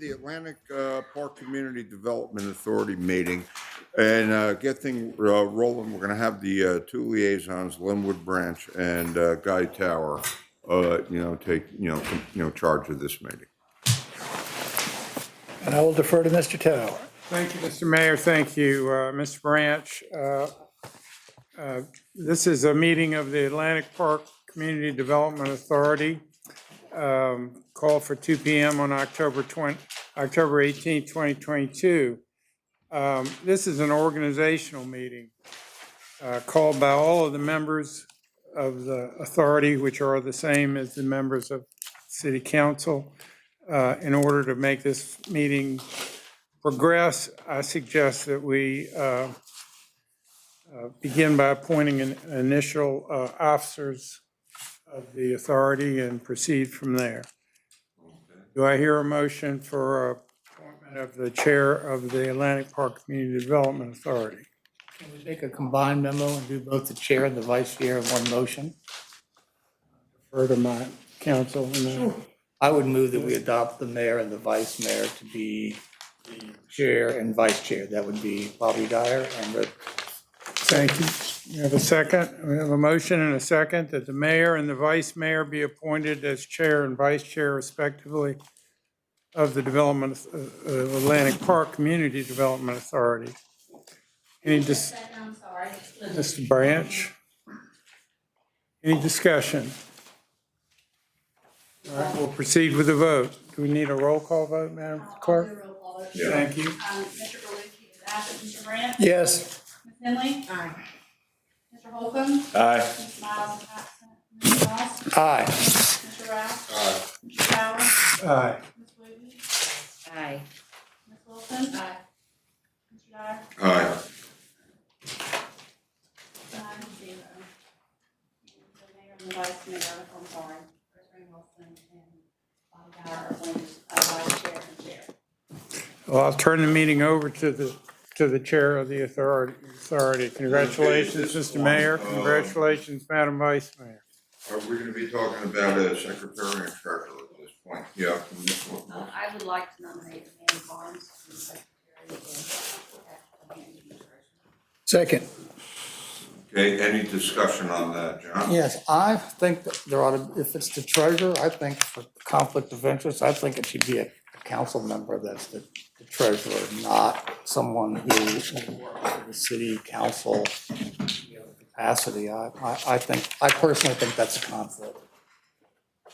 the Atlantic Park Community Development Authority meeting and get things rolling. We're going to have the two liaisons, Linwood Branch and Guy Tower, take charge of this meeting. And I will defer to Mr. Tower. Thank you, Mr. Mayor. Thank you, Mr. Branch. This is a meeting of the Atlantic Park Community Development Authority. Called for 2 p.m. on October 18th, 2022. This is an organizational meeting called by all of the members of the authority, which are the same as the members of City Council. In order to make this meeting progress, I suggest that we begin by appointing initial officers of the authority and proceed from there. Do I hear a motion for appointment of the chair of the Atlantic Park Community Development Authority? Can we make a combined memo and do both the chair and the vice chair in one motion? Defer to my counsel. I would move that we adopt the mayor and the vice mayor to be the chair and vice chair. That would be Bobby Dyer and Rick. Thank you. We have a second. We have a motion and a second that the mayor and the vice mayor be appointed as chair and vice chair respectively of the Atlantic Park Community Development Authority. I'm sorry. Mr. Branch? Any discussion? All right, we'll proceed with the vote. Do we need a roll call vote, Madam Clerk? Roll call vote. Yeah. Thank you. Mr. Belushi is absent. Mr. Branch? Yes. Ms. Finley? Aye. Mr. Holcomb? Aye. Ms. Miles is absent. Ms. Ross? Aye. Mr. Rouse? Aye. Mr. Tower? Aye. Ms. Wooten? Aye. Ms. Wilson? Aye. Mr. Dyer? Aye. 9-0. The mayor and the vice mayor, I'm sorry, President Wilson and Bobby Dyer are appointed vice chair and chair. Well, I'll turn the meeting over to the chair of the authority. Congratulations, Mr. Mayor. Congratulations, Madam Vice Mayor. Are we going to be talking about a secretary and treasurer at this point? Yeah. I would like to nominate Ann Barnes as secretary and Second. Okay, any discussion on that, John? Yes, I think that there ought to, if it's the treasurer, I think for conflict of interest, I think it should be a council member that's the treasurer, not someone who works for the city council capacity. I personally think that's a conflict.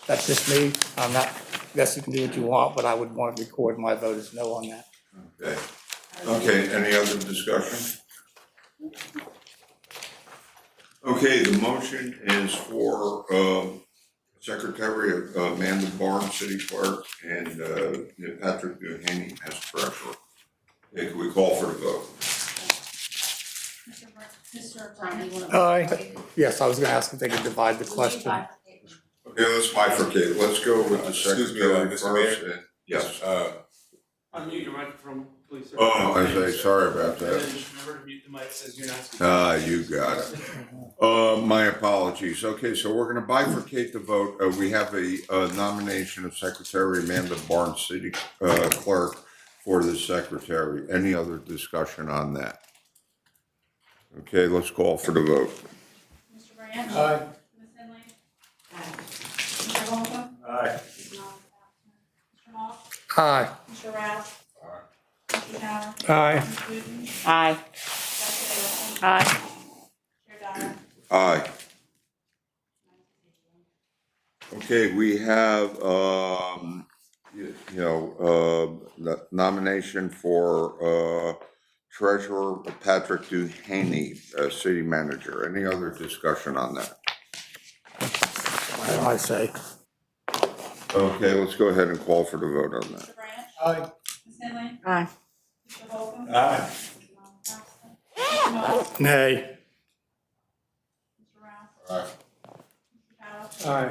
That's just me. I'm not, I guess you can do what you want, but I would want to record my vote as no on that. Okay. Okay, any other discussion? Okay, the motion is for Secretary Amanda Barnes, City Clerk, and Patrick Duhaney as Treasurer. Okay, can we call for the vote? Mr. Brown, you want Aye. Yes, I was going to ask if they could divide the question. Okay, let's bifurcate. Let's go with the Excuse me, Secretary Mr. first. Mayor? And- Yes. Unmute your microphone, please, sir. Oh, I say, sorry about And then that. just remember to mute the mic, says you're not speaking. You got it. My apologies. Okay, so we're gonna bifurcate the vote. We have a nomination of Secretary Amanda Barnes, City Clerk, for the Secretary. Any other discussion on that? Okay, let's call for the vote. Mr. Branch? Aye. Ms. Finley? Aye. Mr. Holcomb? Aye. Ms. Miles is absent. Mr. Moss? Aye. Mr. Rouse? Mr. Tower? Aye. Ms. Wooten? Aye. Dr. Wilson? Aye. Chair Dyer? Aye. Okay, we have, the nomination for Treasurer Patrick Duhaney, City Manager. Any other discussion on that? I say. Okay, let's go ahead and call for the vote on that. Mr. Branch? Aye. Ms. Finley? Aye. Mr. Holcomb? Aye. Ms. Miles is absent. Mr. Moss? Nay. Mr. Rouse? Mr. Tower? Aye.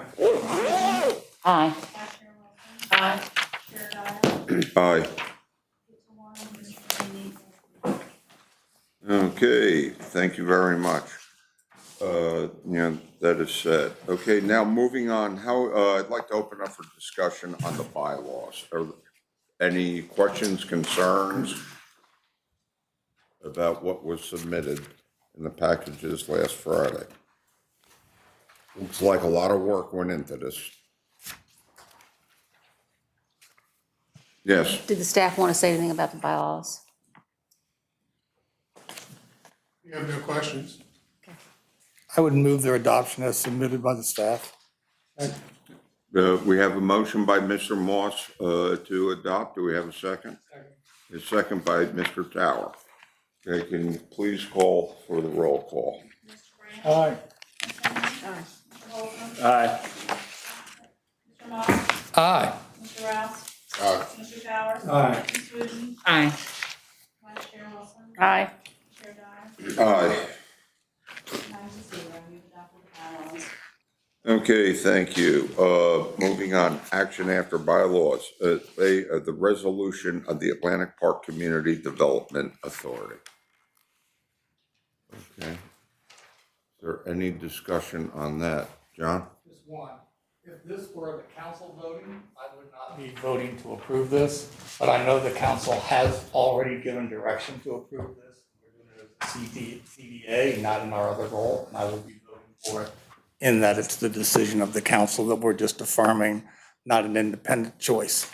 Aye. Vice Chair Wilson? Aye. Chair Dyer? Aye. 8-1, Mr. Rainey. Okay, thank you very much. That is said. Okay, now moving on, I'd like to open up for discussion on the bylaws. Any questions, concerns about what was submitted in the packages last Friday? Looks like a lot of work went into this. Yes, Did the staff want to say anything about the bylaws? You have no questions? I would move their adoption as submitted by the staff. we have a motion by Mr. Moss to adopt. Do we have a second? A second by Mr. Tower. Okay, can you please call for the roll call? Aye. Mr. Holcomb. Aye. Mr. Moss. Aye. Mr. Rouse. Aye. Mr. Powers. Aye. Ms. Wooten. Aye. Vice Chair Wilson. Aye. Chair Dyer. Aye. 9-0, you've adopted the bylaws. Okay, thank you. Moving on, action after bylaws, the resolution of the Atlantic Park Community Development Authority. Okay. Is there any discussion on that? John? Just one. If this were the council voting, I would not be voting to approve this, but I know the council has already given direction to approve this. We're doing it as a CDA, not in our other role, and I will be voting for it. In that it's the decision of the council that we're just affirming, not an independent choice.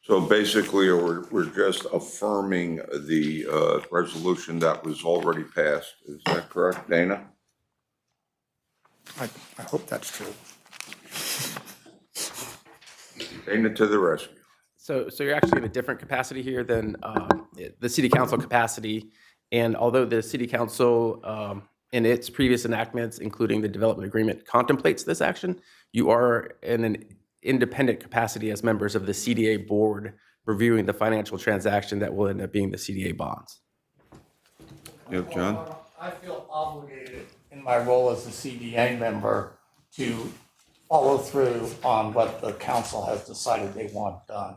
So basically, we're just affirming the resolution that was already passed. Is that correct, Dana? I hope that's true. Dana to the rescue. So you're actually in a different capacity here than the city council capacity. And although the city council, in its previous enactments, including the development agreement, contemplates this action, you are in an independent capacity as members of the CDA board reviewing the financial transaction that will end up being the CDA bonds. Yep, John? I feel obligated in my role as a CDA member to follow through on what the council has decided they want done.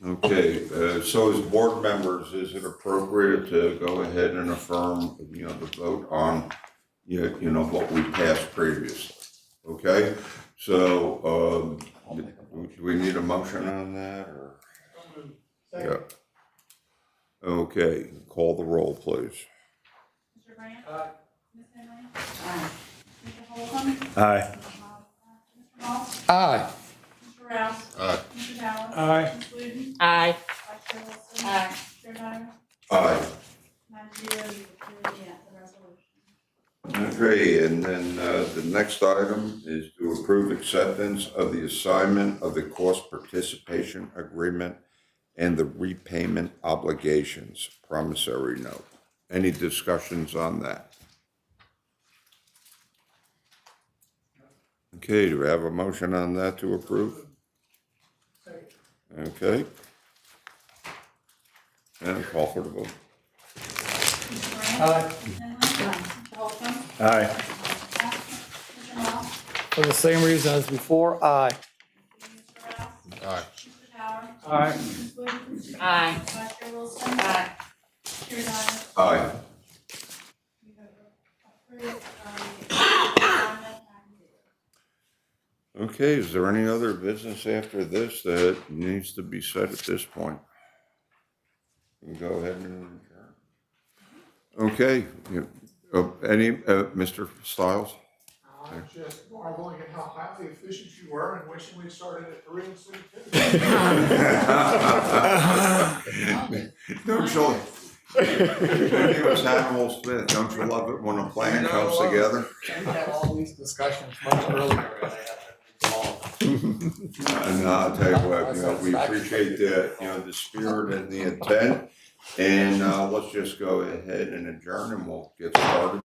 Okay, so as board members, is it appropriate to go ahead and affirm, the vote on, what we passed previously? Okay, so, do we need a motion on that, or? Yeah. Okay, call the roll, please. Mr. Grant. Ms. Henry. Mr. Holcomb. Aye. Mr. Moss. Aye. Mr. Rouse. Aye. Mr. Powers. Aye. Ms. Wooten. Aye. Vice Chair Wilson. Aye. Chair Dyer. Aye. 9-0, you've approved the resolution. Okay, and then the next item is to approve acceptance of the assignment of the cost participation agreement and the repayment obligations promissory note. Any discussions on that? Okay, do we have a motion on that to approve? Okay. And call for the vote. Mr. Grant. Aye. Ms. Henry. Mr. Holcomb. Aye. Mr. Moss. For the same reason as before, aye. Mr. Rouse. Aye. Mr. Powers. Aye. Ms. Wooten. Aye. Vice Chair Wilson. Aye. Chair Dyer. Aye. You have approved the assignment 9-0. Okay, is there any other business after this that needs to be said at this point? We can go ahead and adjourn. Okay, Mr. Stiles? Just marveling at how highly efficient you were and wishing we started at 3 instead of 2. Don't you, it was Hannibal Smith, don't you love it when a plan comes together? We had all these discussions much earlier. And I'll tell you what, we appreciate the spirit and the intent. And let's just go ahead and adjourn and we'll get started.